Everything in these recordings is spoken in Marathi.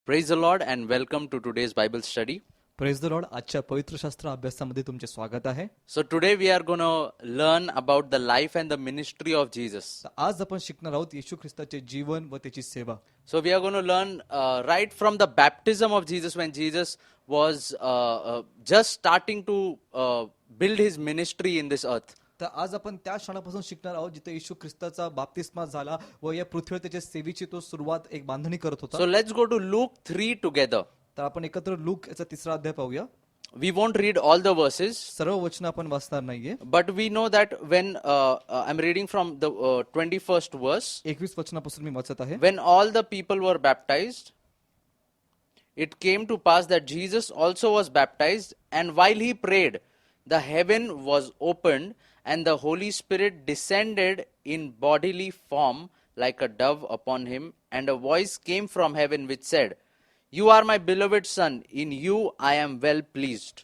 Praise the Lord and welcome to today's Bible study. Praise the Lord. आजच्या पवित्र शास्त्र अभ्यासामध्ये तुमचे स्वागत आहे. So today we are going to learn about the life and the ministry of Jesus. तर आज आपण शिकणार आहोत येशू ख्रिस्ताचे जीवन व त्याची सेवा. So we are going to learn right from the baptism of Jesus when Jesus was just starting to build his ministry in this earth. तर आज आपण त्या क्षणापासून शिकणार आहोत जिथे येशू ख्रिस्ताचा बाप्तिस्मा झाला व या पृथ्वीवर त्याच्या सेवेची तो सुरुवात एक बांधणी करत होता. So let's go to Luke 3 together. तर आपण एकत्र लूक याचा 3रा अध्याय पाहूया. We won't read all the verses, सर्व वचन आपण वाचणार नाहीये. but we know that when I'm reading from the 21st verse, 21 वचनापासून मी वाचत आहे. when all the people were baptized, it came to pass that Jesus also was baptized, and while he prayed, the heaven was opened, and the Holy Spirit descended in bodily form like a dove upon him, and a voice came from heaven which said, "You are my beloved Son, in you I am well pleased."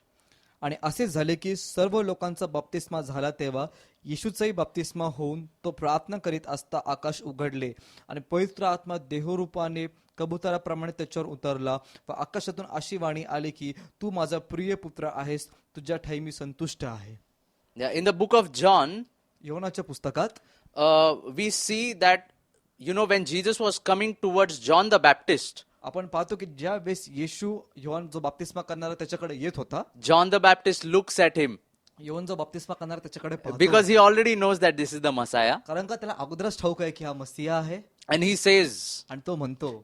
आणि असे झाले की सर्व लोकांचा बाप्तिस्मा झाला तेव्हा येशूचाही बाप्तिस्मा होऊन तो प्रार्थना करीत असता आकाश उघडले आणि पवित्र आत्मा देहरूपाने कबुतराप्रमाणे त्याच्यावर उतरला व आकाशातून अशी वाणी आली की तू माझा प्रिय पुत्र आहेस, तुझ्या ठाई मी संतुष्ट आहे. Yeah, in the book of John, योनाच्या पुस्तकात we see that, when Jesus was coming towards John the Baptist, आपण पाहतो की ज्या वेळेस येशू योहान जो बाप्तिस्मा करणारा त्याच्याकडे येत होता, John the Baptist looks at him Yohan जो बाप्तिस्मा करणारा त्याच्याकडे पाहतो, because he already knows that this is the Messiah. कारण का त्याला अगोदरच ठाऊक आहे की हा मसीहा आहे. And he says, आणि तो म्हणतो,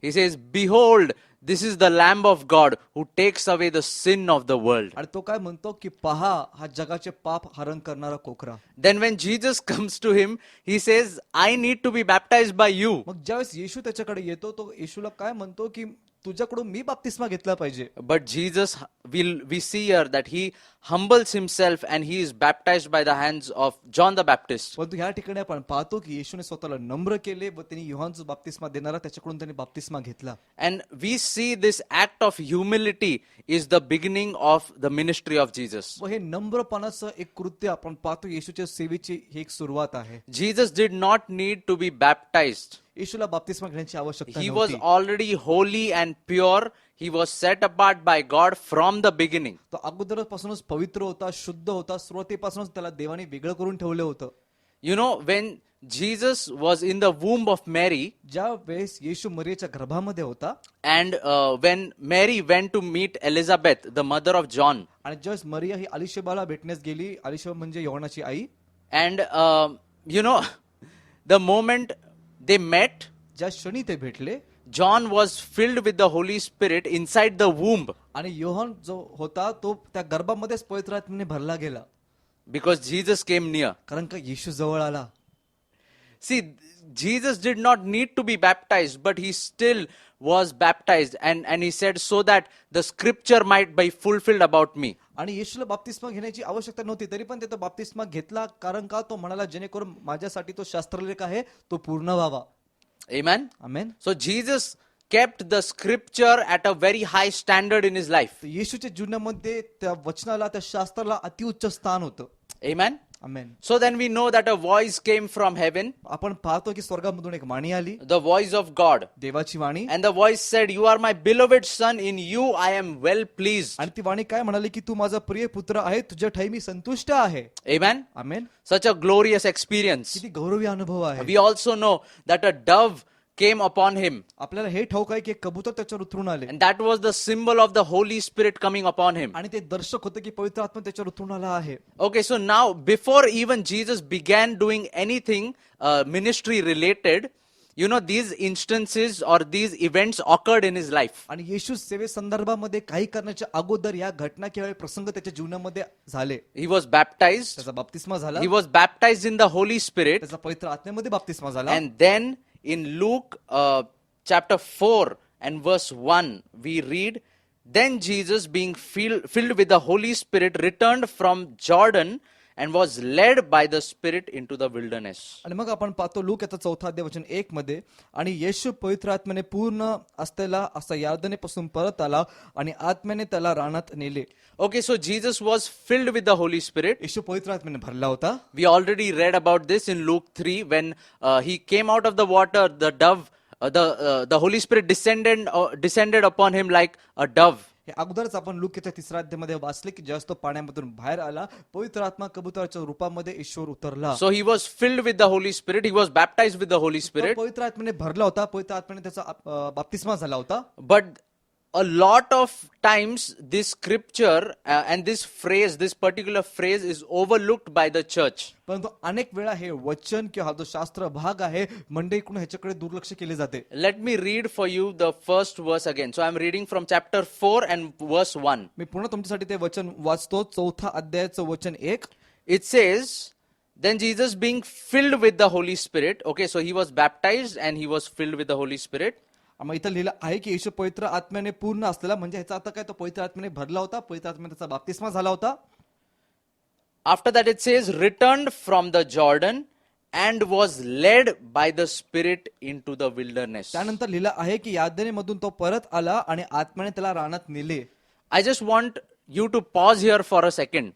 Behold, this is the Lamb of God who takes away the sin of the world. आणि तो काय म्हणतो की पहा हा जगाचे पाप हरण करणारा कोकरा. Then when Jesus comes to him, he says, I need to be baptized by you. मग ज्यावेळेस येशू त्याच्याकडे येतो तो येशूला काय म्हणतो की तुझ्याकडून मी बाप्तिस्मा घेतला पाहिजे. But Jesus, we see here that he humbles himself and he is baptized by the hands of John the Baptist. परंतु ह्या ठिकाणी आपण पाहतो की येशूने स्वतःला नम्र केले व त्यांनी योहानचा बाप्तिस्मा देणारा त्याच्याकडून त्यांनी बाप्तिस्मा घेतला. And we see this act of humility is the beginning of the ministry of Jesus. व हे नम्रपणाचं एक कृत्य आपण पाहतो येशूच्या सेवेची ही एक सुरुवात आहे. Jesus did not need to be baptized. येशूला बाप्तिस्मा घेण्याची आवश्यकता He was नव्हती. already holy and pure. He was set apart by God from the beginning. तो अगोदरपासूनच पवित्र होता, शुद्ध होता, सुरुवातीपासूनच त्याला देवाने वेगळं करून ठेवलं होतं. When Jesus was in the womb of Mary, ज्या वेळेस येशू मरियेच्या गर्भामध्ये होता and when Mary went to meet Elizabeth, the mother of John, आणि ज्यावेळेस मरिया ही अलिशेबाला भेटण्यास गेली, अलिशेबा म्हणजे योहानाची आई, and the moment they met, ज्या क्षणी ते भेटले, John was filled with the Holy Spirit inside the womb आणि योहान जो होता तो त्या गर्भामध्येच पवित्र आत्म्याने भरला गेला, because Jesus came near. कारण का येशू जवळ आला. See, Jesus did not need to be baptized, but he still was baptized, and he said, so that the scripture might be fulfilled about me. आणि येशूला बाप्तिस्मा घेण्याची आवश्यकता नव्हती, तरी पण त्याचा बाप्तिस्मा घेतला, कारण का तो म्हणाला जेणेकरून माझ्यासाठी तो शास्त्रलेख आहे तो पूर्ण व्हावा. Amen. Amen. So Jesus kept the scripture at a very high standard in his life. येशूच्या जीवनामध्ये त्या वचनाला, त्या शास्त्राला अतिउच्च स्थान होतं. Amen. Amen. So then we know that a voice came from heaven, आपण पाहतो की स्वर्गामधून एक वाणी आली, the voice of God. देवाची वाणी, And the voice said, "You are my beloved son, in you I am well pleased." आणि ती वाणी काय म्हणाली की तू माझा प्रिय पुत्र आहे, तुझ्या ठाई मी संतुष्ट आहे. Amen. Amen. Such a glorious experience. किती गौरवी अनुभव आहे. We also know that a dove came upon him, आपल्याला हे ठाऊक आहे की एक कबूतर त्याच्यावर उतरून आले and that was the symbol of the Holy Spirit coming upon him. आणि ते दर्शक होते की पवित्र आत्मा त्याच्यावर उतरून आला आहे. Okay, so now before even Jesus began doing anything ministry related, these instances or these events occurred in his life. आणि येशू सेवे संदर्भामध्ये काही करण्याच्या अगोदर या घटना किंवा प्रसंग त्याच्या जीवनामध्ये झाले. He was baptized. त्याचा बाप्तिस्मा झाला, He was baptized in the Holy Spirit. त्याचा पवित्र आत्म्यामध्ये बाप्तिस्मा झाला. And then in Luke chapter 4 and verse 1, we read, "Then Jesus, being filled with the Holy Spirit, returned from Jordan and was led by the Spirit into the wilderness." आणि मग आपण पाहतो लूक याचा 4 अध्याय वचन 1 मध्ये, आणि येशू पवित्र आत्म्याने पूर्ण असलेला असा यार्दनेपासून परत आला आणि आत्म्याने त्याला रानात नेले. Okay, so Jesus was filled with the Holy Spirit. येशू पवित्र आत्म्याने भरला होता. We already read about this in Luke 3 when he came out of the water, the dove the Holy Spirit descended upon him like a dove. हे अगोदरच आपण लूकाच्या 3ऱ्या अध्यायामध्ये वाचले की जेव्हा तो पाण्यामधून बाहेर आला, पवित्र आत्मा कबुतराच्या रूपामध्ये ईश्वर उतरला. So he was filled with the Holy Spirit. He was baptized with the Holy तो Spirit. पवित्र आत्म्याने भरला होता, पवित्र आत्म्याने त्याचा बाप्तिस्मा झाला होता. But a lot of times this scripture and this particular phrase is overlooked by the church. परंतु अनेक वेळा हे वचन किंवा हा जो शास्त्र भाग आहे मंडळीकडून ह्याच्याकडे दुर्लक्ष केले जाते. Let me read for you the first verse again. So I'm reading from chapter 4 and verse 1. मी पुन्हा तुमच्यासाठी ते वचन वाचतो. 4थ्या अध्यायाचं वचन 1. It says, then Jesus being filled with the Holy Spirit. Okay, so he was baptized and he was filled with the Holy Spirit. आम्हाला इथं लिहिलं आहे की येशू पवित्र आत्म्याने पूर्ण असलेला, म्हणजे ह्याचा अर्थ काय, तो पवित्र आत्म्याने भरला होता, पवित्र आत्म्याने त्याचा बाप्तिस्मा झाला होता. After that it says, returned from the Jordan and was led by the Spirit into the wilderness. त्यानंतर लिहिलं आहे की यार्दनेमधून तो परत आला आणि आत्म्याने त्याला रानात नेले. I just want you to pause here for a second.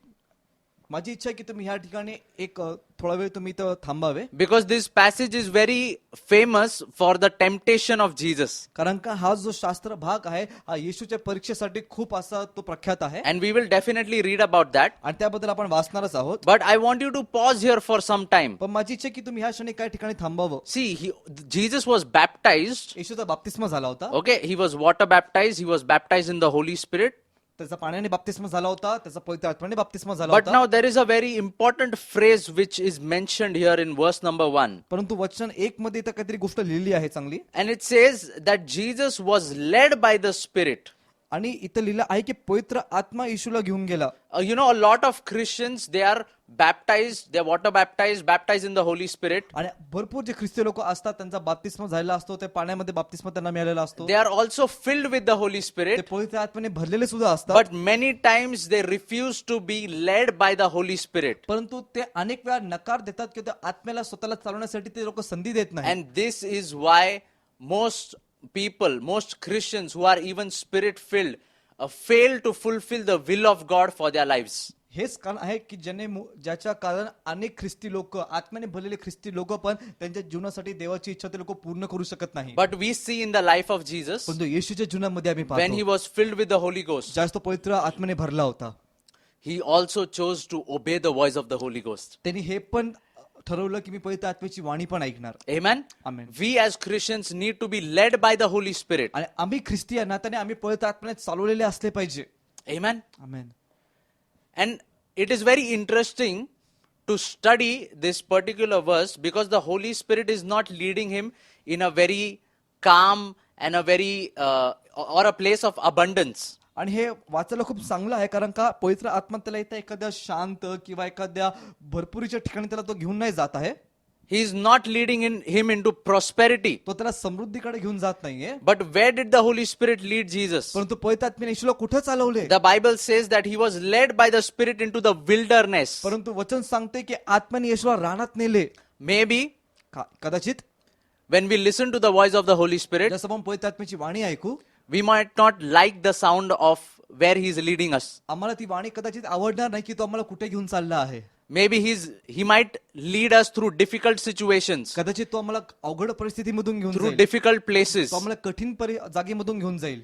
माझी इच्छा आहे की तुम्ही ह्या ठिकाणी एक थोडा वेळ तुम्ही इथं थांबावे, Because this passage is very famous for the temptation of Jesus. कारण का हा जो शास्त्र भाग आहे हा येशूच्या परीक्षेसाठी खूप असा तो प्रख्यात आहे And we will definitely read about that. आणि त्याबद्दल आपण वाचणारच आहोत. But I want you to pause here for some time. पण माझी इच्छा आहे की तुम्ही ह्या क्षणी काही ठिकाणी थांबावं. See, Jesus was baptized. येशूचा बाप्तिस्मा झाला होता, Okay, he was water baptized. He was baptized in the Holy Spirit. त्याचा पाण्याने बाप्तिस्मा झाला होता, त्याचा पवित्र आत्म्याने बाप्तिस्मा झाला But होता. now there is a very important phrase which is mentioned here in verse number 1. परंतु वचन 1 मध्ये इथं काहीतरी गोष्ट लिहिली आहे चांगली, And it says that Jesus was led by the Spirit. आणि इथं लिहिलं आहे की पवित्र आत्मा येशूला घेऊन गेला. You know, a lot of Christians, they are baptized, they are water baptized, baptized in the Holy Spirit. आणि भरपूर जे ख्रिस्ती लोक असतात त्यांचा बाप्तिस्मा झालेला असतो, ते पाण्यामध्ये बाप्तिस्मा त्यांना मिळालेला असतो, They are also filled with the Holy ते Spirit. पवित्र आत्म्याने भरलेले सुद्धा असतात. But many times they refuse to be led by the Holy Spirit. परंतु ते अनेक वेळा नकार देतात की त्या आत्म्याला स्वतःला चालवण्यासाठी ते लोक संधी देत नाही. And this is why most people, most Christians who are even spirit filled, fail to fulfill the will of God for their lives. हेच कारण आहे की ज्याच्या कारण अनेक ख्रिस्ती लोक, आत्म्याने भरलेले ख्रिस्ती लोक पण त्यांच्या जीवनासाठी देवाची इच्छा ते लोक पूर्ण करू शकत नाही. But we see in the life of Jesus, परंतु येशूच्या जीवनामध्ये आम्ही when he पाहतो was filled with the Holy Ghost, जास्त पवित्र आत्म्याने भरला होता, he also chose to obey the voice of the Holy Ghost. त्यांनी हे पण ठरवलं की मी पवित्र आत्म्याची वाणी पण ऐकणार. Amen? Amen. We as Christians need to be led by the Holy Spirit. आणि आम्ही ख्रिस्ती या नात्याने आम्ही पवित्र आत्म्याने चालवलेले असले पाहिजे. Amen? Amen. And it is very interesting to study this particular verse because the Holy Spirit is not leading him in a very calm and a very or a place of abundance. आणि हे वाचायला खूप चांगलं आहे, कारण का पवित्र आत्मा त्याला इथं एखाद्या शांत किंवा एखाद्या भरपुरीच्या ठिकाणी त्याला तो घेऊन नाही जात आहे. He is not leading him into prosperity. तो त्याला समृद्धीकडे घेऊन जात नाहीये. But where did the Holy Spirit lead Jesus? परंतु पवित्र आत्म्याने येशूला कुठे चालवले? The Bible says that he was led by the Spirit into the wilderness. परंतु वचन सांगते की आत्म्याने येशूला रानात नेले. Maybe कदाचित when we listen to the voice of the Holy Spirit, जसं आपण पवित्र आत्म्याची वाणी ऐकू, we might not like the sound of where he is leading us. आम्हाला ती वाणी कदाचित आवडणार नाही की तो आम्हाला कुठे घेऊन चालला आहे. Maybe he might lead us through difficult situations, कदाचित तो आम्हाला अवघड परिस्थितीमधून घेऊन through जाईल, difficult places. तो आम्हाला कठीण जागेमधून घेऊन जाईल.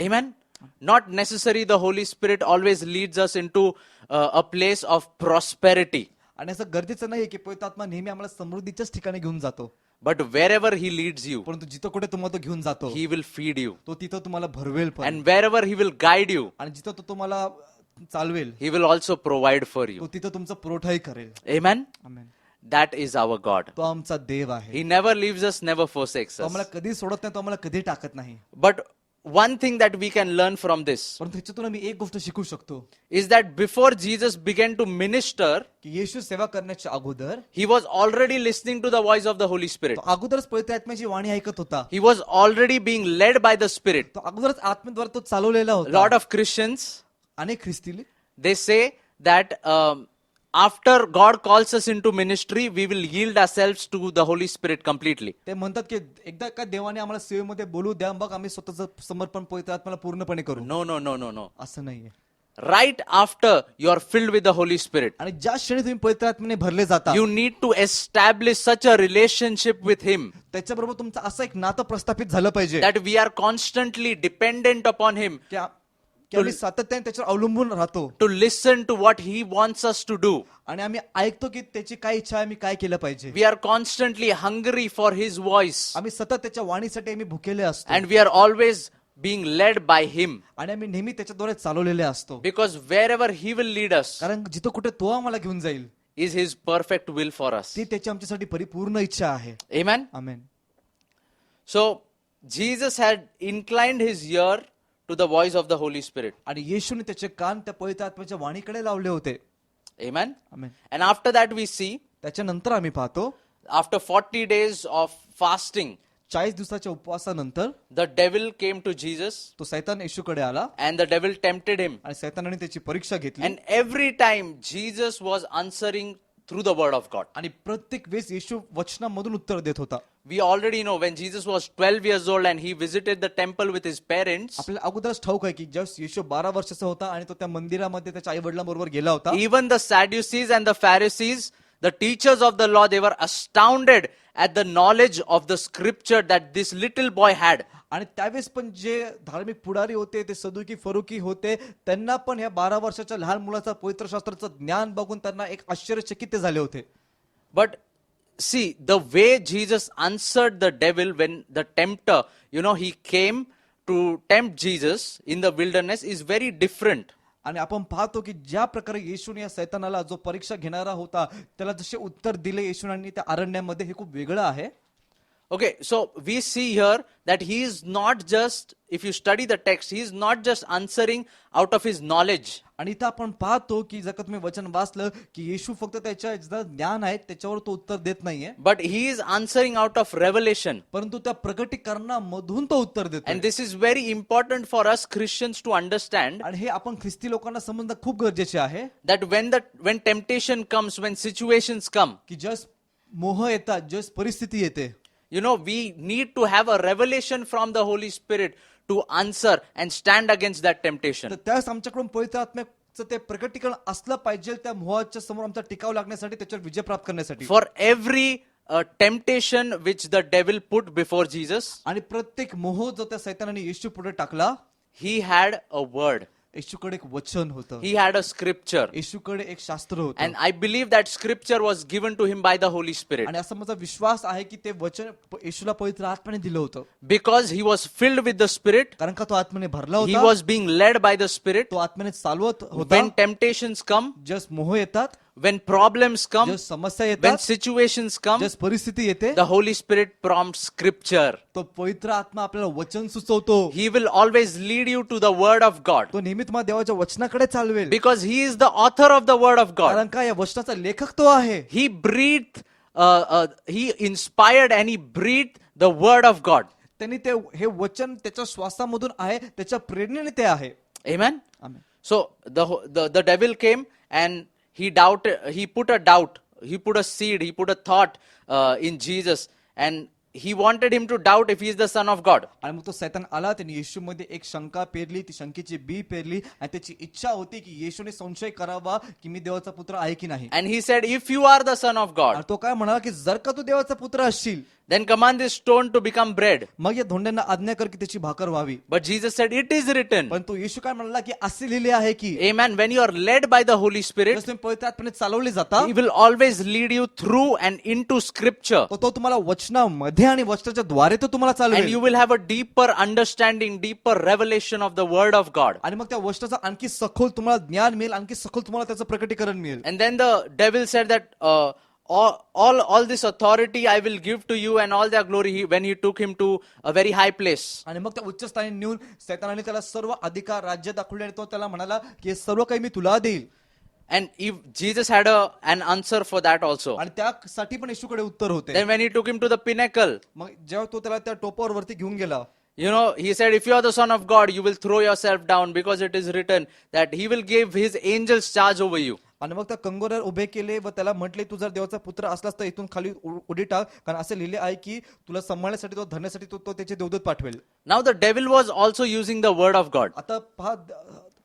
Amen? Not necessary the Holy Spirit always leads us into a place of prosperity. आणि असं गरजेचं नाही की पवित्र आत्मा नेहमी आम्हाला समृद्धीच्याच ठिकाणी घेऊन जातो. But wherever he leads you, परंतु जिथं कुठे तुम्हाला तो घेऊन जातो, he will feed you. तो तिथं तुम्हाला भरवेल पण, And wherever he will guide you, आणि जिथं तो तुम्हाला चालवेल, he will also provide for तो you. तिथं तुमचा पुरवठाही करेल. Amen? Amen. That is our God. तो आमचा देव आहे. He never leaves us, never forsakes तो us. आम्हाला कधी सोडत नाही, तो आम्हाला कधी टाकत नाही. But one thing that we can learn from this परंतु ह्याच्यातून आम्ही एक गोष्ट शिकू शकतो is that before Jesus began to minister, की येशू सेवा करण्याच्या अगोदर he was already listening to the voice of the Holy Spirit. तो अगोदरच पवित्र आत्म्याची वाणी ऐकत होता. He was already being led by the Spirit. तो अगोदरच आत्म्याद्वारे तो चालवलेला A होता. lot of Christians, अनेक ख्रिस्ती they say that after God calls us into ministry, we will yield ourselves to the Holy Spirit completely. ते म्हणतात की एकदा का देवाने आम्हाला सेवेमध्ये बोलू द्या, मग आम्ही स्वतःचं समर्पण पवित्र आत्म्याला पूर्णपणे करू. No, no, no, no, no. असं नाहीये. right after you are filled with the Holy Spirit. आणि ज्या क्षणी तुम्ही पवित्र आत्म्याने भरले जाता You need to establish such a relationship with Him त्याच्याबरोबर तुमचं असं एक नातं प्रस्थापित झालं पाहिजे that we are constantly dependent upon Him की आम्ही सातत्याने त्याच्यावर अवलंबून राहतो to listen to what He wants us to do. आणि आम्ही ऐकतो की त्याची काय इच्छा आहे आम्ही काय केलं पाहिजे We are constantly hungry for His voice, आम्ही सतत त्याच्या वाणीसाठी आम्ही भुकेले असतो and we are always being led by Him, आणि आम्ही नेहमी त्याच्याद्वारे चालवलेले असतो because wherever He will lead us कारण जिथं कुठे तो आम्हाला घेऊन जाईल is His perfect will for us. ती त्याची आमच्यासाठी परिपूर्ण इच्छा आहे Amen. Amen So Jesus had inclined His ear to the voice of the Holy Spirit. आणि येशूने त्याचे कान त्या पवित्र आत्म्याच्या वाणीकडे लावले होते Amen. Amen And after that we see, त्याच्यानंतर आम्ही पाहतो after 40 days of fasting, 40 दिवसाच्या उपवासानंतर the devil came to Jesus तो सैतान येशूकडे आला and the devil tempted Him. आणि सैतानाने त्याची परीक्षा घेतली And every time Jesus was answering through the word of God. आणि प्रत्येक वेळेस येशू वचनामधून उत्तर देत होता We already know when Jesus was 12 years old and He visited the temple with His parents, आपल्याला अगोदरच ठाऊक आहे की ज्यावेळेस येशू 12 वर्षाचा होता आणि तो त्या मंदिरामध्ये त्याच्या आई वडिलांबरोबर गेला होता even the Sadducees and the Pharisees, the teachers of the law, they were astounded at the knowledge of the scripture that this little boy had. आणि त्यावेळेस पण जे धार्मिक पुढारी होते ते सदुकी फरुकी होते त्यांना पण ह्या 12 वर्षाच्या लहान मुलाचा पवित्र शास्त्राचं ज्ञान बघून त्यांना एक आश्चर्यचकित ते झाले होते But see, the way Jesus answered the devil when the tempter, he came to tempt Jesus in the wilderness is very different. आणि आपण पाहतो की ज्या प्रकारे येशूने या सैतानाला जो परीक्षा घेणारा होता त्याला जसे उत्तर दिले येशूने त्या अरण्यामध्ये हे खूप वेगळं आहे Okay, so we see here that he is not just, if you study the text, he is not just answering out of his knowledge. आणि इथं आपण पाहतो की जर का तुम्ही वचन वाचलं की येशू फक्त त्याच्या जे ज्ञान आहे त्याच्यावर तो उत्तर देत नाहीये But he is answering out of revelation. परंतु त्या प्रकटीकरणामधून तो उत्तर देतो And this is very important for us Christians to understand आणि हे आपण ख्रिस्ती लोकांना समजणं खूप गरजेचे आहे that when temptation comes, when situations come, की जस मोह येतात जस परिस्थिती येते we need to have a revelation from the Holy Spirit to answer and stand against that temptation. तर त्यास आमच्याकडून पवित्र आत्म्याचं ते प्रकटीकरण असलं पाहिजे त्या मोहाच्या समोर आमचा टिकाव लागण्यासाठी त्याच्यावर विजय प्राप्त करण्यासाठी For every temptation which the devil put before Jesus, आणि प्रत्येक मोह जो त्या सैतानाने येशू पुढे टाकला he had a word. येशूकडे एक वचन होतं He had a scripture. येशूकडे एक शास्त्र होतं And I believe that scripture was given to him by the Holy Spirit. आणि असा माझा विश्वास आहे की ते वचन येशूला पवित्र आत्म्याने दिलं होतं Because he was filled with the Spirit, कारण का तो आत्म्याने भरला he होता was being led by the Spirit. तो आत्म्याने चालवत होता When temptations come, जस मोह येतात when problems come, जस समस्या when येतात situations come, जस परिस्थिती येते the Holy Spirit prompts scripture. तो पवित्र आत्मा आपल्याला वचन सुचवतो He will always lead you to the word of God. तो नेहमी तुम्हाला देवाच्या वचनाकडे चालवेल Because he is the author of the word of God. कारण का या वचनाचा लेखक तो आहे He breathed, he inspired and he breathed the word of God. त्यांनी ते हे वचन त्याच्या श्वासामधून आहे त्याच्या प्रेरणेने ते आहे Amen. Amen. So the devil came and he put a doubt, he put a seed, he put a thought in Jesus, and he wanted him to doubt if he is the son of God. आणि मग तो सैतान आला त्याने येशूमध्ये एक शंका पेरली ती शंकेची बी पेरली आणि त्याची इच्छा होती की येशूने संशय करावा की मी देवाचा पुत्र आहे की नाही And he said, if you are the son of God, आणि तो काय म्हणाला की जर का तू देवाचा पुत्र असशील then command this stone to become bread. मग या धोंड्यांना आज्ञा कर की त्याची भाकर व्हावी But Jesus said, it is written. पण तो येशू काय म्हणाला की असे लिहिले आहे की Amen. When you are led by the Holy Spirit, जसं तुम्ही पवित्र आत्म्याने चालवले जाता he will always lead you through and into scripture. तो तुम्हाला वचनामध्ये आणि वचनाच्या द्वारे तो तुम्हाला And चालवेल you will have a deeper understanding, deeper revelation of the word of God. आणि मग त्या वचनाचं आणखी सखोल तुम्हाला ज्ञान मिळेल आणखी सखोल तुम्हाला त्याचं प्रकटीकरण मिळेल And then the devil said that all this authority I will give to you and all their glory when he took him to a very high place. आणि मग त्या उच्चस्थानी नेऊन सैतानाने त्याला सर्व अधिकार राज्य दाखवले आणि तो त्याला म्हणाला की हे सर्व काही मी तुला देईल And if Jesus had an answer for that also. आणि त्यासाठी पण येशूकडे उत्तर होते Then when he took him to the pinnacle, मग जेव्हा तो त्याला त्या टोपावर वरती घेऊन गेला he said, if you are the son of God, you will throw yourself down because it is written that he will give his angels charge over you. आणि मग त्या कंगोऱ्यावर उभे केले व त्याला म्हटले तू जर देवाचा पुत्र असलास तर इथून खाली उडी टाक कारण असे लिहिले आहे की तुला सांभाळण्यासाठी तो धरण्यासाठी तो त्याचे देवदूत पाठवेल Now the devil was also using the word of God. आता पहा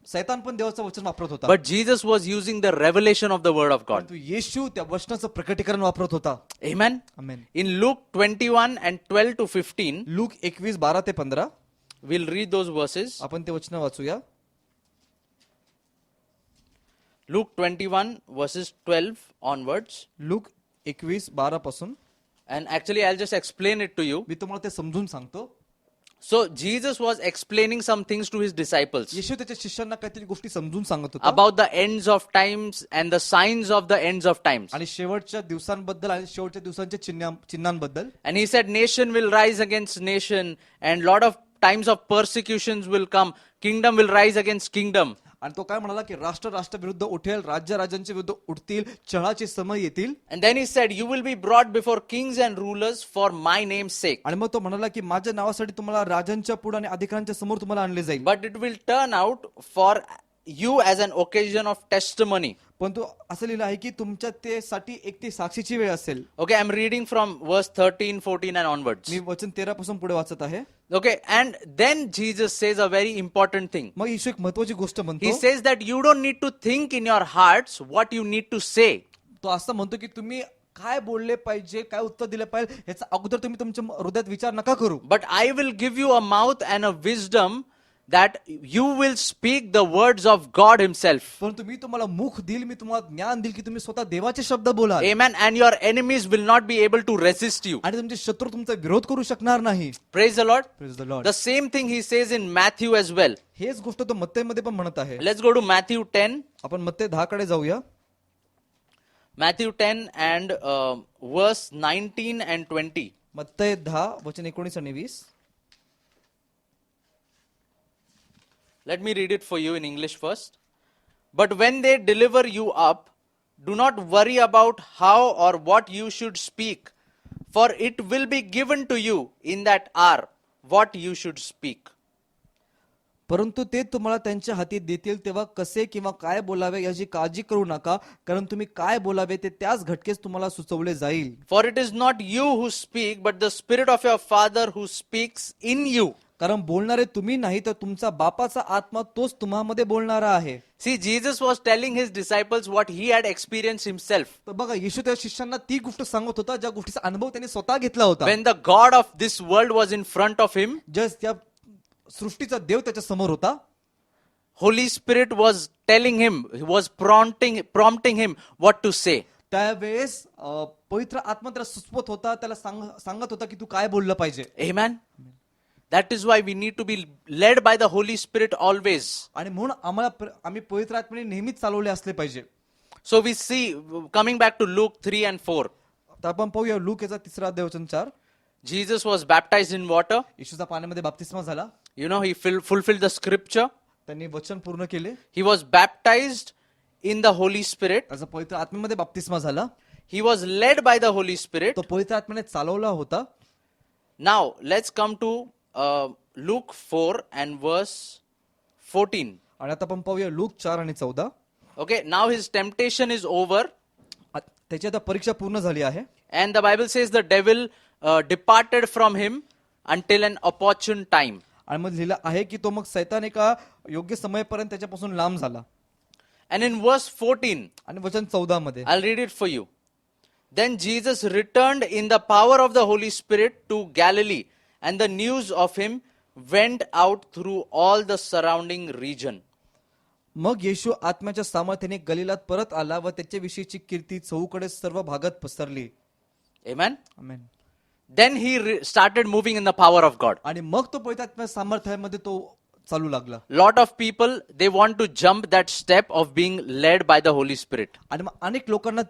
सैतान पण देवाचं वचन वापरत होता But Jesus was using the revelation of the word of God. परंतु येशू त्या वचनाचं प्रकटीकरण वापरत होता. Amen. Amen. In Luke 21 and 12 to 15, look 21:12 ते 15 we'll read those verses. आपण ते वचन वाचूया. Luke 21 verses 12 onwards. लूक 21:12 पासून And actually, I'll just explain it to you. मी तुम्हाला ते समजून सांगतो. So, Jesus was explaining some things to his disciples येशू त्याच्या शिष्यांना काहीतरी गोष्टी समजून सांगत होता about the ends of times and the signs of the ends of times. आणि शेवटच्या दिवसांबद्दल आणि शेवटच्या दिवसांच्या चिन्हांबद्दल. And he said, nation will rise against nation, and lot of times of persecutions will come. Kingdom will rise against kingdom. आणि तो काय म्हणाला की राष्ट्र राष्ट्राविरुद्ध उठेल, राज्य राज्यांच्या विरुद्ध उठतील, छळाचे समय येतील. And then he said, you will be brought before kings and rulers for my name's sake. आणि मग तो म्हणाला की माझ्या नावासाठी तुम्हाला राजांच्या पुढे आणि अधिकाऱ्यांच्या समोर तुम्हाला आणले जाईल. But it will turn out for you as an occasion of testimony. पण तो असं लिहिलं आहे की तुमच्या ते साठी एक ती साक्षीची वेळ असेल. Okay, I'm reading from verse 13, 14 and onwards. मी वचन 13 पासून पुढे वाचत आहे. Okay, and then Jesus says a very important thing. मग येशू एक महत्वाची गोष्ट He म्हणतो. says that you don't need to think in your hearts what you need to say. तो असं म्हणतो की तुम्ही काय बोलले पाहिजे, काय उत्तर दिले पाहिजे याचा अगोदर तुम्ही तुमच्या हृदयात विचार नका करू. But I will give you a mouth and a wisdom that you will speak the words of God himself. परंतु मी तुम्हाला मुख देईल, मी तुम्हाला ज्ञान देईल की तुम्ही स्वतः देवाचे शब्द बोलाल. Amen. And your enemies will not be able to resist you. आणि तुमचे शत्रू तुमचा विरोध करू शकणार नाही. Praise the Lord. Praise the Lord. The same thing he says in Matthew as well. हेच गोष्ट तो मत्तेमध्ये पण म्हणत आहे. Let's go to Matthew 10. आपण मत्ते 10 कडे जाऊया. Matthew 10 and verse 19 and 20. मत्ते 10 वचन 19 आणि 20. Let me read it for you in English first. But when they deliver you up, do not worry about how or what you should speak, for it will be given to you in that hour what you should speak. परंतु ते तुम्हाला त्यांच्या हाती देतील तेव्हा कसे किंवा काय बोलावे याची काळजी करू नका, कारण तुम्ही काय बोलावे ते त्याच घटकेस तुम्हाला सुचवले जाईल. For it is not you who speak, but the Spirit of your Father who speaks in you. कारण बोलणारे तुम्ही नाही तर तुमचा बापाचा आत्मा तोच तुम्हामध्ये बोलणारा आहे. See, Jesus was telling his disciples what he had experienced himself. तर बघा येशू त्या शिष्यांना ती गोष्ट सांगत होता ज्या गोष्टीचा अनुभव त्यांनी स्वतः घेतला होता. When the God of this world was in front of him, जस त्या सृष्टीचा देव त्याच्या समोर होता. Holy Spirit was telling him, he was prompting him what to say. त्यावेळेस पवित्र आत्मा त्याला सुचवत होता, त्याला सांगत होता की तू काय बोललं पाहिजे. Amen. That is why we need to be led by the Holy Spirit always. आणि म्हणून आम्ही पवित्र आत्म्याने नेहमीच चालवले असले पाहिजे. So we see, coming back to Luke 3 and 4, तर आपण पाहूया लूक याचा 3 अध्याय वचन 4. Jesus was baptized in water. येशूचा पाण्यामध्ये बाप्तिस्मा झाला. You know, he fulfilled the scripture. त्यांनी वचन पूर्ण केले. He was baptized in the Holy Spirit. त्याचा पवित्र आत्म्यामध्ये बाप्तिस्मा झाला. He was led by the Holy Spirit. तो पवित्र आत्म्याने चालवला होता. Now, let's come to Luke 4 and verse 14. आणि आता आपण पाहूया लूक 4 आणि 14. Okay, now his temptation is over. त्याची आता परीक्षा पूर्ण झाली आहे. And the Bible says the devil departed from him until an opportune time. आणि मग लिहिलं आहे की तो मग सैतान एका योग्य समयापर्यंत त्याच्यापासून लांब झाला. And in verse 14, आणि वचन 14 मध्ये I'll read it for you. Then Jesus returned in the power of the Holy Spirit to Galilee, and the news of him went out through all the surrounding region. मग येशू आत्म्याच्या सामर्थ्याने गलिलात परत आला व त्याच्याविषयीची कीर्ती चहूकडे सर्व भागात पसरली. Amen. Amen. Then he started moving in the power of God. आणि मग तो पवित्र आत्म्या सामर्थ्यामध्ये तो चालू लागला. Lot of people, they want to jump that step of being led by the Holy Spirit. आणि मग अनेक लोकांना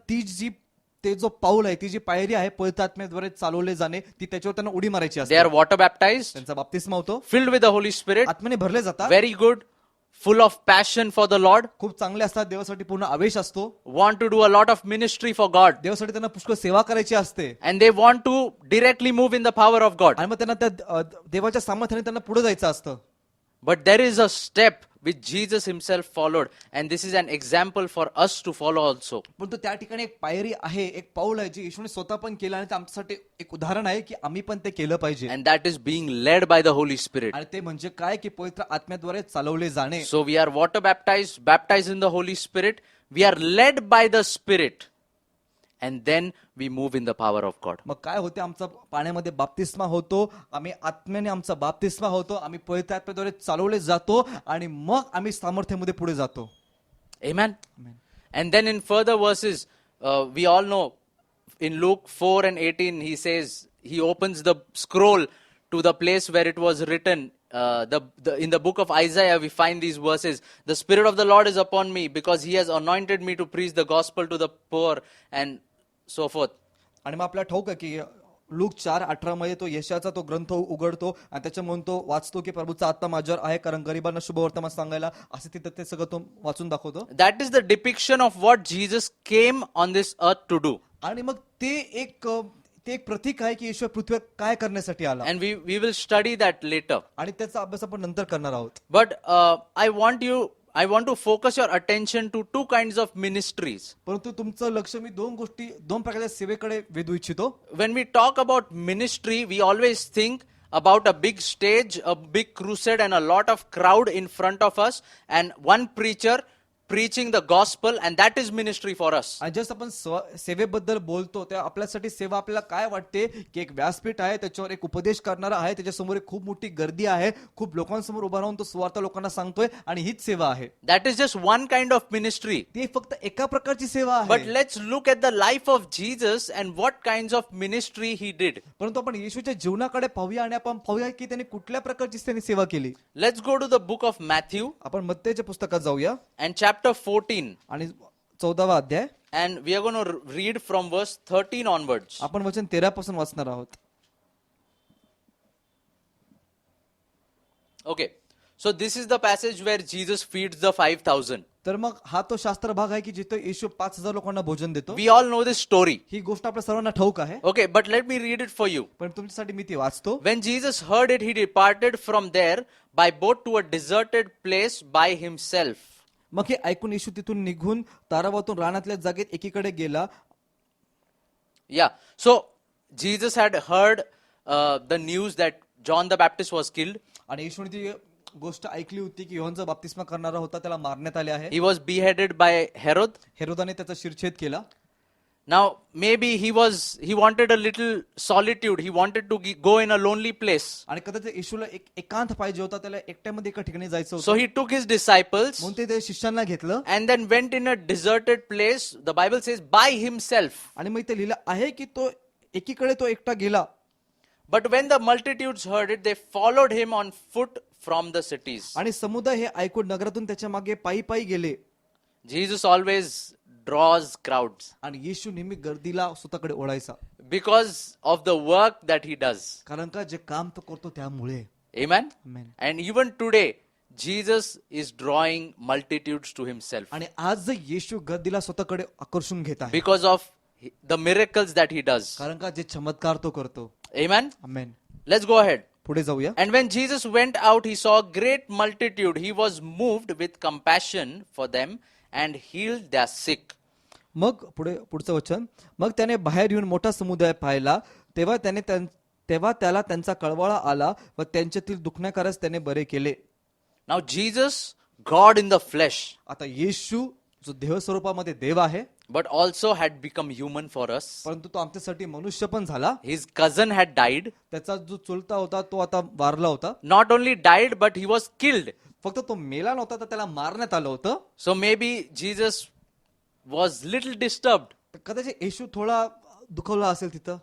ते जो पाऊल आहे, ती जी पायरी आहे पवित्र आत्म्याद्वारे चालवले जाणे, ती त्याच्यावर त्यांना उडी मारायची They असते. are water baptized, त्यांचा बाप्तिस्मा होतो, filled with the Holy Spirit, आत्म्याने भरले जातात, very good, full of passion for the Lord, खूप चांगले असतात, देवासाठी पूर्ण आवेश असतो, want to do a lot of ministry for God, देवासाठी त्यांना पुष्कळ सेवा करायची असते. and they want to directly move in the power of God. आणि मग त्यांना त्या देवाच्या सामर्थ्याने त्यांना पुढे जायचं असतं. But there is a step which Jesus himself followed, and this is an example for us to follow also. परंतु त्या ठिकाणी एक पायरी आहे, एक पाऊल आहे जे येशूने स्वतः पण केलं आणि ते आमच्यासाठी एक उदाहरण आहे की आम्ही पण ते केलं पाहिजे. And that is being led by the Holy Spirit. आणि ते म्हणजे काय की पवित्र आत्म्याद्वारे चालवले जाणे. So we are water baptized, baptized in the Holy Spirit. We are led by the Spirit. And then we move in the power of God. मग काय होते, आमचा पाण्यामध्ये बाप्तिस्मा होतो, आम्ही आत्म्याने आमचा बाप्तिस्मा होतो, आम्ही पवित्र आत्म्याद्वारे चालवले जातो आणि मग आम्ही सामर्थ्यामध्ये पुढे जातो. Amen. And then in further verses, we all know in Luke 4 and 18, he says, he opens the scroll to the place where it was written. In the book of Isaiah, we find these verses. The Spirit of the Lord is upon me because he has anointed me to preach the gospel to the poor and so forth. आणि मग आपल्याला ठाऊक आहे की लूक 4:18 मध्ये तो यशाचा तो ग्रंथ उघडतो आणि त्याच्यामधून तो वाचतो की प्रभूचा आत्मा माझ्यावर आहे कारण गरिबांना शुभवर्तमान सांगायला, असे तिथं ते सगळं तो वाचून दाखवतो. That is the depiction of what Jesus came on this earth to do. आणि मग ते एक प्रतीक आहे की येशू पृथ्वीवर काय करण्यासाठी आला. And we will study that later. आणि त्याचा अभ्यास आपण नंतर करणार आहोत. But I want to focus your attention to two kinds of ministries. परंतु तुमचं लक्ष मी दोन प्रकारच्या सेवेकडे वेधू इच्छितो. When we talk about ministry, we always think about a big stage, a big crusade, and a lot of crowd in front of us, and one preacher preaching the gospel, and that is ministry for us. आणि जस्ट आपण सेवेबद्दल बोलतो त्या आपल्यासाठी सेवा आपल्याला काय वाटते की एक व्यासपीठ आहे, त्याच्यावर एक उपदेश करणारा आहे, त्याच्यासमोर एक खूप मोठी गर्दी आहे, खूप लोकांसमोर उभा राहून तो सुवार्ता लोकांना सांगतोय आणि हीच सेवा आहे. That is just one kind of ministry. ती फक्त एका प्रकारची सेवा But आहे. let's look at the life of Jesus and what kinds of ministry he did. परंतु आपण येशूच्या जीवनाकडे पाहूया आणि आपण पाहूया की त्यांनी कुठल्या प्रकारची त्यांनी सेवा केली. Let's go to the book of Matthew आपण मत्तेच्या पुस्तकात जाऊया and chapter 14. आणि 14वा अध्याय And we are going to read from verse 13 onwards. आपण वचन 13 पासून वाचणार आहोत. Okay. So this is the passage where Jesus feeds the 5,000. तर मग हा तो शास्त्र भाग आहे की जिथे येशू 5,000 लोकांना भोजन देतो. We all know this story. ही गोष्ट आपल्या सर्वांना ठाऊक आहे, Okay, but let me read it for you. पण तुमच्यासाठी मी ती वाचतो. When Jesus heard it, he departed from there by boat to a deserted place by himself. मग हे ऐकून येशू तिथून निघून तारावातून रानातल्या जागेत एकीकडे गेला. Yeah. So Jesus had heard the news that John the Baptist was killed. आणि येशूने ती गोष्ट ऐकली होती की योहानचा बाप्तिस्मा करणारा होता, त्याला मारण्यात आले आहे. He was beheaded by Herod. हेरोदाने त्याचा शिरछेद केला. Now, maybe he wanted a little solitude. He wanted to go in a lonely place. आणि कदाचित येशूला एक एकांत पाहिजे होता, त्याला एकट्यामध्ये एका ठिकाणी जायचं So होतं. he took his disciples म्हणून ते शिष्यांना घेतलं and then went in a deserted place. The Bible says by himself. आणि मग ते लिहिलं आहे की तो एकीकडे तो एकटा गेला. But when the multitudes heard it, they followed him on foot from the cities. आणि समुदाय हे ऐकून नगरातून त्याच्या मागे पायी पायी गेले. Jesus always draws crowds आणि येशू नेहमी गर्दीला स्वतःकडे ओढायचा, because of the work that he does. कारण का जे काम तो करतो त्यामुळे. Amen. Amen. And even today, Jesus is drawing multitudes to himself आणि आज येशू गर्दीला स्वतःकडे आकर्षून घेत आहे, because of the miracles that he does. कारण का जे चमत्कार तो करतो. Amen. Amen. Let's go ahead. पुढे जाऊया. And when Jesus went out, he saw a great multitude. He was moved with compassion for them and healed their sick. मग पुढचं वचन, मग त्याने बाहेर येऊन मोठा समुदाय पाहिला, तेव्हा त्याला त्यांचा कळवळा आला व त्यांच्यातील दुखण्याकारच त्याने बरे केले. Now Jesus, God in the flesh, आता येशू जो देह स्वरूपामध्ये देव आहे, but also had become human for us. परंतु तो आमच्यासाठी मनुष्य पण झाला. His cousin had died. त्याचा जो चुलता होता तो आता वारला होता. Not only died, but he was killed. फक्त तो मेला नव्हता तर त्याला मारण्यात आलं होतं. So maybe Jesus was little disturbed. तर कदाचित येशू थोडा दुखवला असेल, तिथं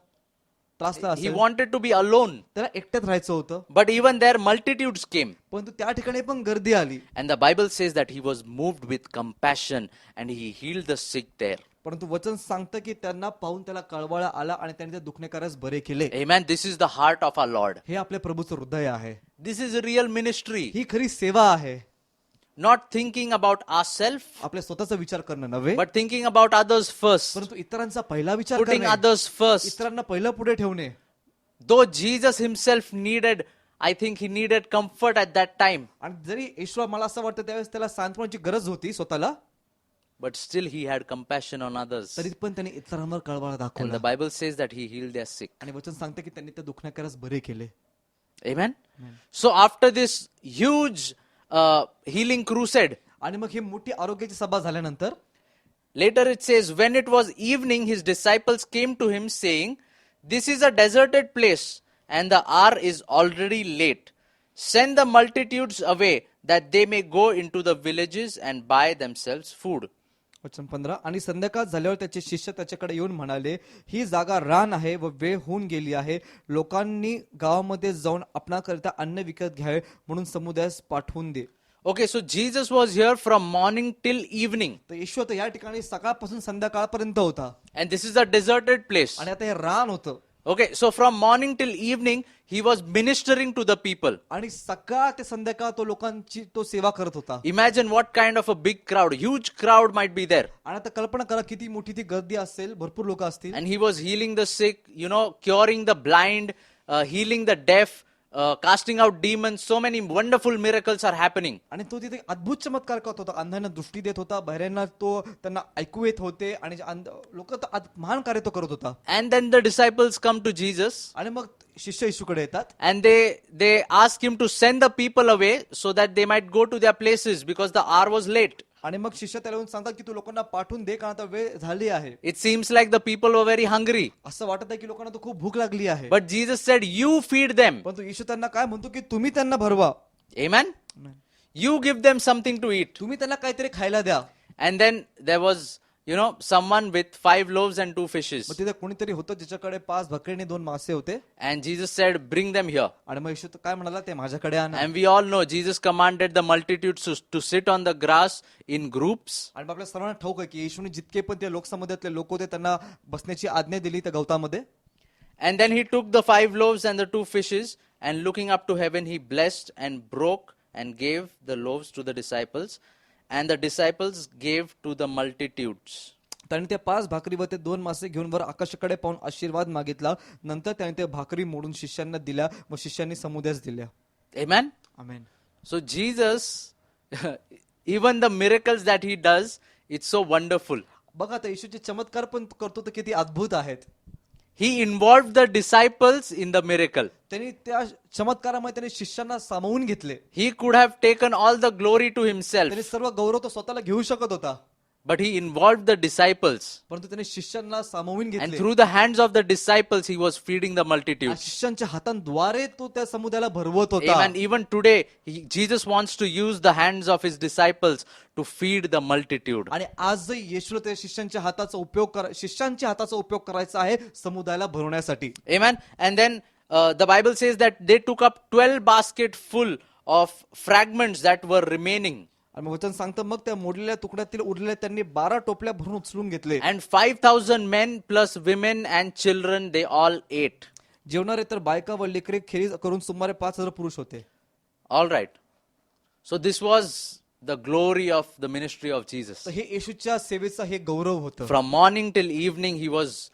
त्रासला He असेल, wanted to be alone. त्याला एकट्यात राहायचं होतं. But even there, multitudes came. परंतु त्या ठिकाणी पण गर्दी आली. And the Bible says that he was moved with compassion and he healed the sick there. परंतु वचन सांगतं की त्यांना पाहून त्याला कळवळा आला आणि त्यांनी ते दुखण्याकारच बरे केले. Amen. This is the heart of our Lord. हे आपल्या प्रभूचं हृदय आहे. This is real ministry. ही खरी सेवा आहे. Not thinking about ourselves, आपल्या स्वतःचा विचार करणं नव्हे, but thinking about others first. परंतु इतरांचा पहिला विचार Putting करणे, others first. इतरांना पहिलं पुढे ठेवणे. Though Jesus himself needed I think he needed comfort at that time, आणि जरी येशूला मला असं वाटतं त्यावेळेस त्याला सांत्वनाची गरज होती स्वतःला, but still he had compassion on others. तरी पण त्याने इतरांवर कळवळा And दाखवला. the Bible says that he healed their sick. आणि वचन सांगते की त्यांनी त्या दुखण्याकरच बरे केले. Amen? So after this huge healing crusade, आणि मग ही मोठी आरोग्याची सभा झाल्यानंतर later it says, when it was evening, his disciples came to him saying, this is a deserted place and the hour is already late. Send the multitudes away that they may go into the villages and buy themselves food. वचन 15, आणि संध्याकाळ झाल्यावर त्याचे शिष्य त्याच्याकडे येऊन म्हणाले, ही जागा रान आहे व वेळ होऊन गेली आहे, लोकांनी गावामध्ये जाऊन आपणाकरिता अन्न विकत घ्यावे म्हणून समुदायास पाठवून दे. Okay, so Jesus was here from morning till evening. तर येशू आता या ठिकाणी सकाळपासून संध्याकाळपर्यंत होता And this is a deserted place. आणि आता हे रान होतं. Okay, so from morning till evening, he was ministering to the people. आणि सकाळ ते संध्याकाळ तो लोकांची तो सेवा करत होता. Imagine what kind of a big crowd, huge crowd might be there. आणि आता कल्पना करा किती मोठी ती गर्दी असेल, भरपूर लोक असतील. And he was healing the sick, curing the blind, healing the deaf, casting out demons. So many wonderful miracles are happening. आणि तो तिथे अद्भुत चमत्कार करत होता. अंधांना दृष्टी देत होता, बहिऱ्यांना तो त्यांना ऐकू येत होते आणि लोक महान कार्य तो करत होता. And then the disciples come to Jesus आणि मग शिष्य येशूकडे येतात and they ask him to send the people away so that they might go to their places because the hour was late. आणि मग शिष्य त्याला येऊन सांगतात की तू लोकांना पाठवून दे कारण आता वेळ झाली आहे. It seems like the people were very hungry. असं वाटत आहे की लोकांना तो खूप भूक लागली आहे. But Jesus said, you feed them. पण तो येशू त्यांना काय म्हणतो की तुम्ही त्यांना भरवा, Amen? You give them something to eat. तुम्ही त्यांना काहीतरी खायला द्या. And then there was, someone with 5 loaves and 2 fishes. मग तिथे कोणीतरी होतं ज्याच्याकडे 5 भाकरी आणि 2 मासे होते. And Jesus said, bring them here. आणि मग येशू काय म्हणाला, ते माझ्याकडे आणा. And we all know Jesus commanded the multitudes to sit on the grass in groups. आणि मग आपल्या सर्वांना ठाऊक आहे की येशूने जितके पण त्या लोकसमुदायातले लोक होते त्यांना बसण्याची आज्ञा दिली त्या गवतामध्ये. And then he took the 5 loaves and the 2 fishes, and looking up to heaven, he blessed and broke and gave the loaves to the disciples, and the disciples gave to the multitudes. त्याने त्या 5 भाकरी व ते 2 मासे घेऊन वर आकाशाकडे पाहून आशीर्वाद मागितला. नंतर त्याने ते भाकरी मोडून शिष्यांना दिल्या व शिष्यांनी समुदायास दिल्या. Amen? Amen. So Jesus, even the miracles that he does, it's so wonderful. बघा आता येशूचे चमत्कार पण करतो तर किती अद्भुत आहेत. He involved the disciples in the miracle. त्यांनी त्या चमत्कारामध्ये त्याने शिष्यांना सामावून घेतले. He could have taken all the glory to himself, त्याने सर्व गौरव तो स्वतःला घेऊ शकत होता, but he involved the disciples. परंतु त्याने शिष्यांना सामावून And घेतले. through the hands of the disciples, he was feeding the आणि multitudes. शिष्यांच्या हातांद्वारे तो त्या समुदायाला भरवत होता. Amen. Even today, Jesus wants to use the hands of his disciples to feed the multitude. आणि आजही येशूला त्या शिष्यांच्या हाताचा उपयोग करायचा आहे समुदायाला भरवण्यासाठी. Amen. And then the Bible says that they took up 12 baskets full of fragments that were remaining. आणि मग वचन सांगतं मग त्या मोडलेल्या तुकड्यातील उरलेल्या त्यांनी 12 टोपल्या भरून उचलून घेतले. And 5,000 men plus women and children, they all ate. जेवणारे तर बायका व लेकरे खेरीज करून सुमारे 5,000 पुरुष होते. All right. So this was the glory of the ministry of Jesus. तर हे येशूच्या सेवेचा हे गौरव होतं. From morning till evening, he was,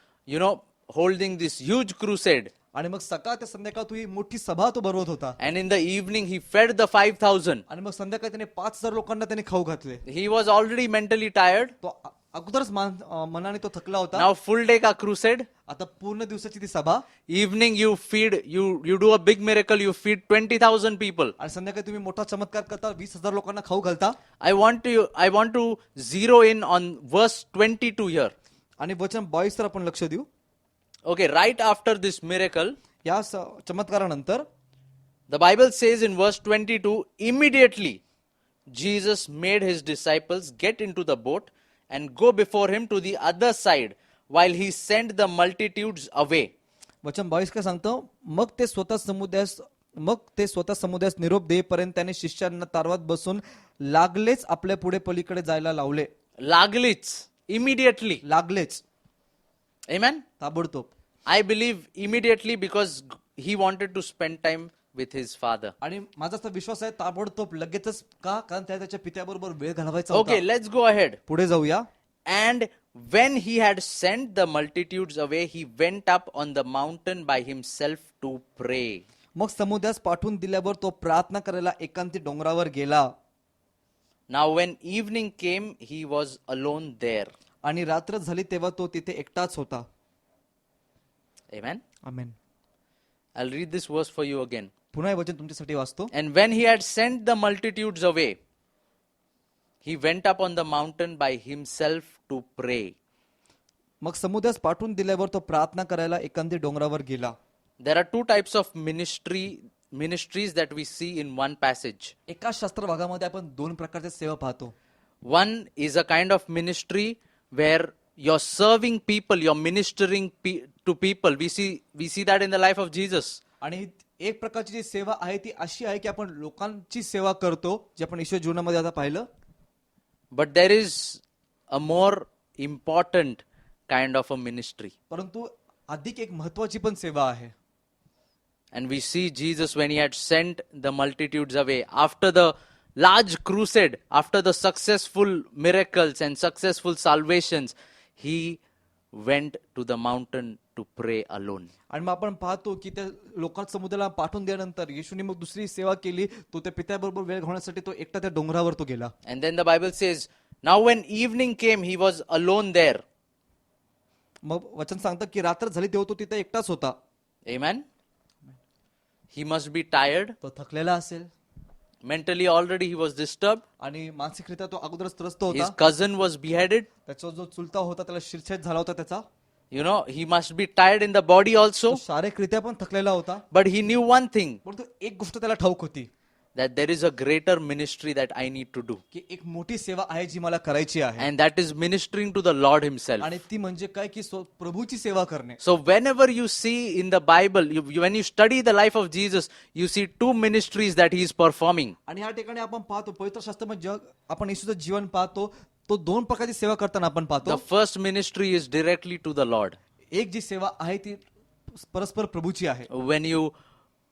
holding this huge crusade. आणि मग सकाळ ते संध्याकाळ तो ही मोठी सभा तो भरवत होता. And in the evening, he fed the 5,000. आणि मग संध्याकाळी त्याने 5,000 लोकांना त्याने खाऊ घातले. He was already mentally tired. तो अगोदरच मनाने तो थकला होता. Now full day ka crusade. आता पूर्ण दिवसाची ती सभा. Evening you feed, you do a big miracle, you feed 20,000 people. आणि संध्याकाळी तुम्ही मोठा चमत्कार करता, 20,000 लोकांना खाऊ घालता. I want to zero in on verse 22 here. आणि वचन 22 तर आपण लक्ष देऊ. Okay, right after this miracle, या चमत्कारानंतर the Bible says in verse 22, immediately Jesus made his disciples get into the boat and go before him to the other side while he sent the multitudes away. वचन 22 काय सांगतं, मग ते स्वतः समुदायास निरोप देईपर्यंत त्याने शिष्यांना तारवात बसून लागलेच आपल्या पुढे पलीकडे जायला लावले. Laglich, immediately. लागलेच, Amen? ताबडतोब. I believe immediately because he wanted to spend time with his father. आणि माझा असा विश्वास आहे ताबडतोब लगेचच, का कारण त्याच्या पित्याबरोबर वेळ घालवायचा Okay, होता. let's go ahead. पुढे जाऊया. And when he had sent the multitudes away, he went up on the mountain by himself to pray. मग समुद्रास पाठवून दिल्यावर तो प्रार्थना करायला एकांती डोंगरावर गेला. Now, when evening came, he was alone there. आणि रात्र झाली तेव्हा तो तिथे एकटाच होता. Amen. Amen. I'll read this verse for you again. पुन्हा हे वचन तुमच्यासाठी वाचतो. And when he had sent the multitudes away, he went up on the mountain by himself to pray. मग समुद्रास पाठवून दिल्यावर तो प्रार्थना करायला एकांती डोंगरावर गेला. There are two types of ministries that we see in one passage. एका शास्त्र भागामध्ये आपण दोन प्रकारच्या सेवा पाहतो. One is a kind of ministry where you're serving people, you're ministering to people. We see that in the life of Jesus. आणि एक प्रकारची जी सेवा आहे ती अशी आहे की आपण लोकांची सेवा करतो, जे आपण ईश्वर जीवनामध्ये आता पाहिलं. But there is a more important kind of a ministry. परंतु अधिक एक महत्वाची पण सेवा आहे. And we see Jesus when he had sent the multitudes away after the large crusade, after the successful miracles and successful salvations, he went to the mountain to pray alone. आणि मग आपण पाहतो की त्या लोकांना समुद्राला पाठवून दिल्यानंतर येशूने मग दुसरी सेवा केली. तो त्या पित्याबरोबर वेळ घालवण्यासाठी तो एकटा त्या डोंगरावर तो गेला. And then the Bible says, now when evening came, he was alone there. मग वचन सांगतं की रात्र झाली तेव्हा तो तिथे एकटाच होता. Amen. He must be tired. तो थकलेला असेल Mentally already he was disturbed. आणि मानसिकरित्या तो अगोदरच त्रस्त His होता. cousin was beheaded. त्याचा जो चुलता होता त्याला शिरछेद झाला होता त्याचा. You know, he must be tired in the body also. तो शारीरिकरित्या पण थकलेला होता. But he knew one thing, परंतु एक गोष्ट त्याला ठाऊक होती that there is a greater ministry that I need to do. की एक मोठी सेवा आहे जी मला करायची आहे. And that is ministering to the Lord himself. आणि ती म्हणजे काय की प्रभूची सेवा करणे. So whenever you see in the Bible, when you study the life of Jesus, you see two ministries that he is performing. आणि या ठिकाणी आपण पाहतो पवित्र शास्त्रामध्ये आपण येशूचं जीवन पाहतो, तो दोन प्रकारची सेवा करताना आपण The पाहतो. first ministry is directly to the Lord. एक जी सेवा आहे ती परस्पर प्रभूची आहे. When you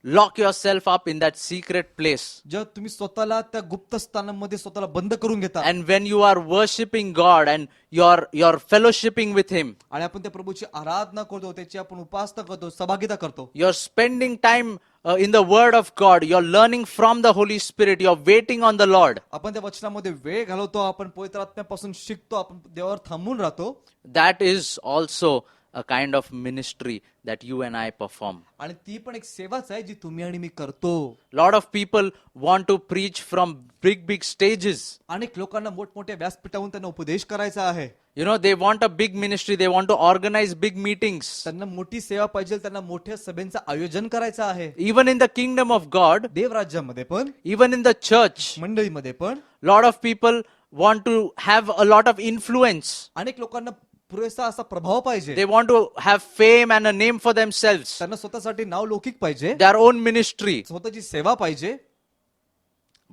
lock yourself up in that secret place, जर तुम्ही स्वतःला त्या गुप्त स्थानामध्ये स्वतःला बंद करून घेता and when you are worshiping God and you're fellowshipping with him, आणि आपण त्या प्रभूची आराधना करतो, त्याची आपण उपासना करतो, सहभागिता करतो, you're spending time in the word of God, you're learning from the Holy Spirit, you're waiting on the Lord, आपण त्या वचनामध्ये वेळ घालवतो, आपण पवित्र आत्म्यापासून शिकतो, आपण देवावर थांबून राहतो. that is also a kind of ministry that you and I perform. आणि ती पण एक सेवाच आहे जी तुम्ही आणि मी करतो. Lot of people want to preach from big stages. अनेक लोकांना मोठमोठ्या व्यासपीठावरून त्यांना उपदेश करायचा आहे. You know, they want a big ministry, they want to organize big meetings. त्यांना मोठी सेवा पाहिजे, त्यांना मोठ्या सभेचं आयोजन करायचं आहे. Even in the kingdom of God, देव राज्यामध्ये पण, even in the church, मंडळीमध्ये पण lot of people want to have a lot of influence. अनेक लोकांना पुरेसा असा प्रभाव पाहिजे. They want to have fame and a name for themselves, त्यांना स्वतःसाठी नाव लौकिक पाहिजे, their own ministry. स्वतःची सेवा पाहिजे.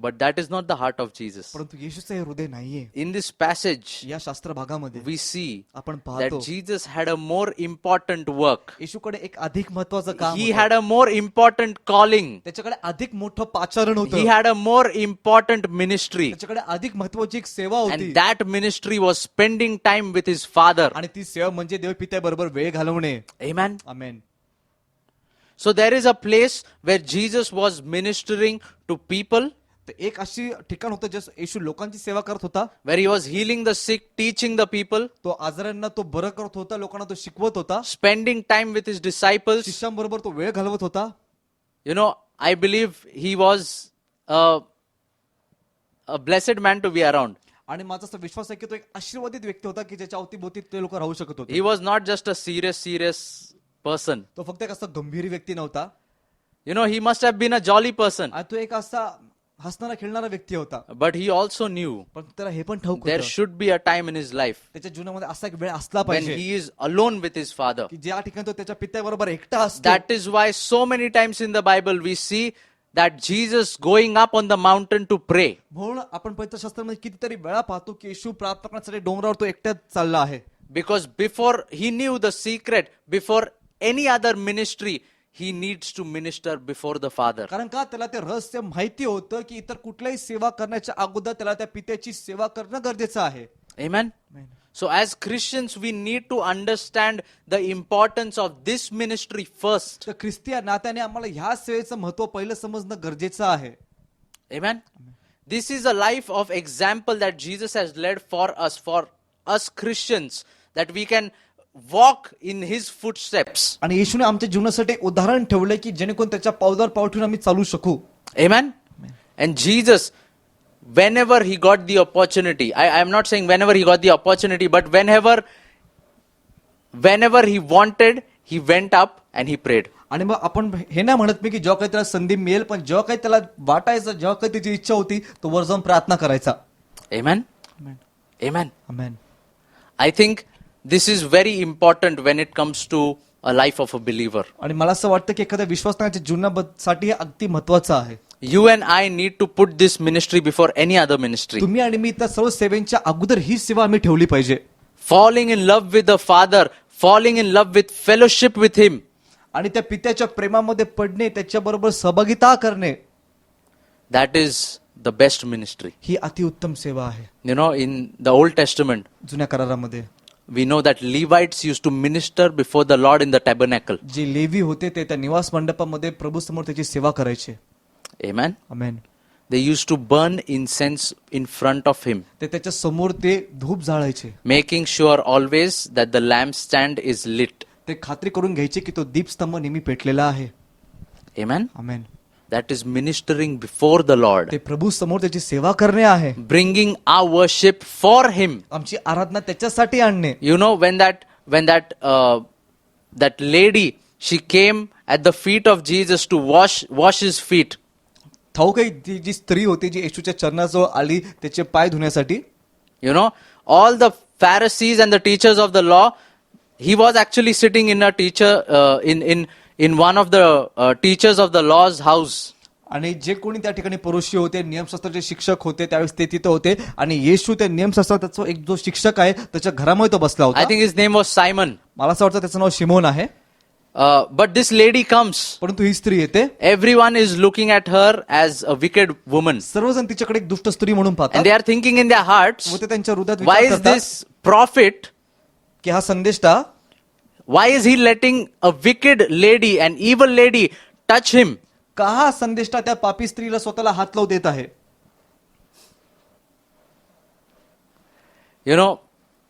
But that is not the heart of Jesus. परंतु येशूचं हे हृदय नाहीये. In this passage, या शास्त्र भागामध्ये we see आपण that पाहतो Jesus had a more important work. येशूकडे एक अधिक महत्वाचं काम He होतं. had a more important calling. त्याच्याकडे अधिक मोठं पाचारण He होतं. had a more important ministry. त्याच्याकडे अधिक महत्वाची एक सेवा होती. And that ministry was spending time with his father. आणि ती सेवा म्हणजे देव पित्याबरोबर वेळ घालवणे. Amen. Amen. So there is a place where Jesus was ministering to people, तर एक अशी ठिकाण होतं जे येशू लोकांची सेवा करत होता. where he was healing the sick, teaching the people, तो आजारांना तो बरं करत होता, लोकांना तो शिकवत होता, spending time with his disciples. शिष्यांबरोबर तो वेळ घालवत होता. You know, I believe he was a blessed man to be around. आणि माझा असा विश्वास आहे की तो एक आशीर्वादित व्यक्ती होता की ज्याच्या अवतीभोवती ते लोक राहू शकत होते. He was not just a serious person. तो फक्त एक असा गंभीर व्यक्ती नव्हता. You know, he must have been a jolly person. आणि तो एक असा हसणारा खेळणारा व्यक्ती होता. But he also knew पण त्याला हे पण ठाऊक there होतं should be a time in his life त्याच्या जीवनामध्ये असा एक वेळ असला when पाहिजे he is alone with his father. की ज्या ठिकाणी तो त्याच्या पित्याबरोबर एकटा असतो. That is why so many times in the Bible we see that Jesus going up on the mountain to pray. म्हणून आपण पवित्र शास्त्रामध्ये कितीतरी वेळा पाहतो की येशू प्रार्थना करण्यासाठी डोंगरावर तो एकटाच चालला आहे. Because before he knew the secret, before any other ministry, he needs to minister before the Father. कारण का त्याला ते रहस्य माहिती होतं की इतर कुठल्याही सेवा करण्याच्या अगोदर त्याला त्या पित्याची सेवा करणं गरजेचं आहे. Amen. So as Christians, we need to understand the importance of this ministry first. तर ख्रिस्ती या नात्याने आम्हाला ह्या सेवेचं महत्व पहिलं समजणं गरजेचं आहे. Amen. This is a life of example that Jesus has led for us Christians, that we can walk in his footsteps. आणि येशूने आमच्या जीवनासाठी एक उदाहरण ठेवलंय की जेणेकरून त्याच्या पावलावर पाऊल ठेवून आम्ही चालू शकू. Amen. And Jesus, whenever he got the opportunity, I am not saying whenever he got the opportunity, but whenever he wanted, he went up and he prayed. आणि मग आपण हे नाही म्हणत मी की जेव्हा काही त्याला संधी मिळेल, पण जेव्हा काही त्याला वाटायचं, जेव्हा काही त्याची इच्छा होती, तो वर जाऊन प्रार्थना करायचा. Amen. Amen. Amen. Amen. I think this is very important when it comes to a life of a believer. आणि मला असं वाटतं की एखाद्या विश्वासनाच्या जीवनासाठी हे अगदी महत्वाचं आहे. You and I need to put this ministry before any other ministry. तुम्ही आणि मी त्या सर्व सेवेच्या अगोदर ही सेवा आम्ही ठेवली पाहिजे. Falling in love with the Father, falling in love with fellowship with him. आणि त्या पित्याच्या प्रेमामध्ये पडणे, त्याच्याबरोबर सहभागिता करणे, That is the best ministry. ही अतिउत्तम सेवा आहे. You know, in the Old Testament, जुन्या करारामध्ये we know that Levites used to minister before the Lord in the tabernacle. जे लेवी होते ते त्या निवास मंडपामध्ये प्रभू समोर त्याची सेवा करायचे. Amen. Amen. They used to burn incense in front of him, ते त्याच्या समोर ते धूप जाळायचे. making sure always that the lampstand is lit. ते खात्री करून घ्यायचे की तो दीपस्तंभ नेहमी पेटलेला आहे. Amen. Amen. That is ministering before the Lord, ते प्रभू समोर त्याची सेवा करणे आहे. bringing our worship for him. आमची आराधना त्याच्यासाठी आणणे. You know, when that lady, she came at the feet of Jesus to wash his feet. ठाऊक आहे, ती जी स्त्री होती जी येशूच्या चरणाजवळ आली त्याचे पाय धुण्यासाठी. You know, all the Pharisees and the teachers of the law, he was actually sitting in a teacher in one of the teachers of the law's house. आणि जे कोणी त्या ठिकाणी परुषी होते, नियमशास्त्राचे शिक्षक होते, त्यावेळेस ते तिथं होते. आणि येशू त्या नियमशास्त्राचा एक जो शिक्षक आहे त्याच्या घरामध्ये तो बसला I होता. think his name was Simon. मला असं वाटतं त्याचं नाव शिमोन आहे. But this lady comes. परंतु ही स्त्री येते. Everyone is looking at her as a wicked woman. सर्वजण तिच्याकडे एक दुष्ट स्त्री म्हणून And पाहतात. they are thinking in their hearts, व ते त्यांच्या हृदयात why विचार is करतात this prophet, की हा संदेष्टा why is he letting a wicked lady, an evil lady, touch him? का हा संदेष्टा त्या पापी स्त्रीला स्वतःला हात लावू देत आहे. You know,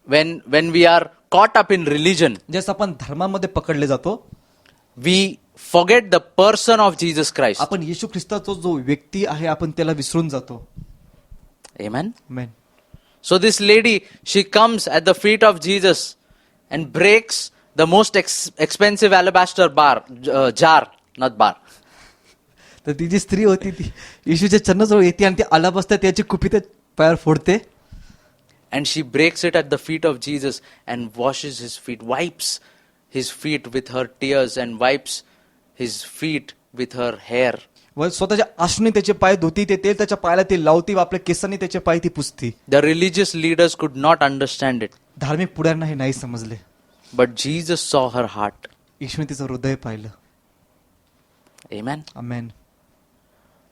when we are caught up in religion, जसं आपण धर्मामध्ये पकडले जातो, we forget the person of Jesus Christ. आपण येशू ख्रिस्ताचा जो व्यक्ती आहे आपण त्याला विसरून जातो. Amen. Amen. So this lady, she comes at the feet of Jesus and breaks the most expensive alabaster jar, not bar. तर ती जी स्त्री होती ती येशूच्या चरणाजवळ येते आणि ती आलाबसता त्याची कुपी त्या पायावर फोडते. And she breaks it at the feet of Jesus and washes his feet, wipes his feet with her tears and wipes his feet with her hair. व स्वतःच्या आशूने त्याचे पाय धुती, ते तेल त्याच्या पायाला ते लावती व आपल्या केसांनी त्याचे पाय ती पुसती. The religious leaders could not understand it, धार्मिक पुढ्यांना हे नाही समजले. but Jesus saw her heart. येशूने तिचं हृदय पाहिलं. Amen. Amen.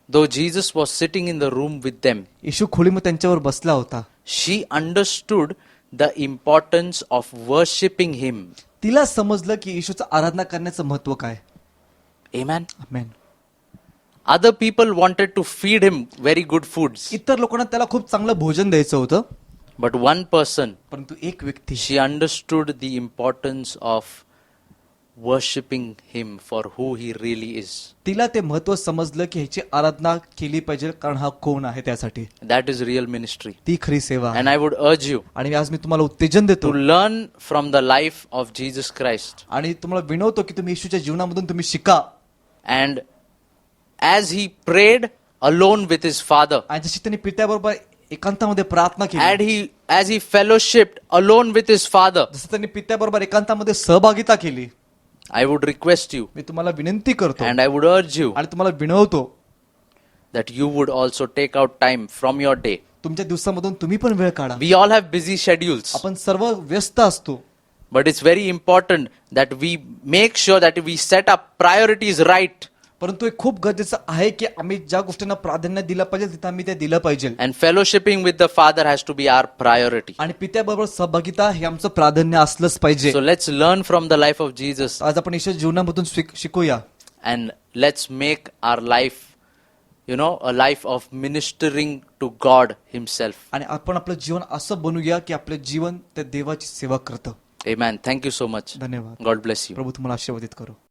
Though Jesus was sitting in the room with them, येशू खोलीमध्ये त्यांच्यावर बसला होता. she understood the importance of worshipping him. तिला समजलं की येशूचं आराधना करण्याचं महत्व काय. Amen. Amen. Other people wanted to feed him very good foods, इतर लोकांना त्याला खूप चांगलं भोजन द्यायचं होतं, but one person, परंतु एक व्यक्ती she understood the importance of worshipping him for who he really is. तिला ते महत्व समजलं की ह्याची आराधना केली पाहिजे कारण हा कोण आहे त्यासाठी. That is real ministry. ती खरी सेवा आहे. And I would urge you आणि आज मी तुम्हाला उत्तेजन देतो to learn from the life of Jesus Christ. आणि तुम्हाला विनवतो की तुम्ही येशूच्या जीवनामधून तुम्ही शिका. And as he prayed alone with his father, आणि जशी त्यांनी पित्याबरोबर एकांतामध्ये प्रार्थना केली, as he fellowshipped alone with his father, जसं त्यांनी पित्याबरोबर एकांतामध्ये सहभागिता केली, I would request you मी तुम्हाला विनंती करतो and I would urge you आणि तुम्हाला विनवतो that you would also take out time from your day. तुमच्या दिवसामधून तुम्ही पण वेळ काढा. We all have busy schedules, आपण सर्व व्यस्त असतो, but it's very important that we make sure that we set up priorities right. परंतु हे खूप गरजेचं आहे की आम्ही ज्या गोष्टींना प्राधान्य दिलं पाहिजे तिथं आम्ही ते दिलं पाहिजे And fellowshipping with the Father has to be our priority. आणि पित्याबरोबर सहभागिता हे आमचं प्राधान्य असलंच पाहिजे. So let's learn from the life of Jesus आज आपण येशू जीवनामधून शिकूया and let's make our life, a life of ministering to God Himself. आणि आपण आपलं जीवन असं बनवूया की आपलं जीवन त्या देवाची सेवा करतं. Amen. Thank you so much. धन्यवाद. God bless you. प्रभू तुम्हाला आशीर्वादित करो.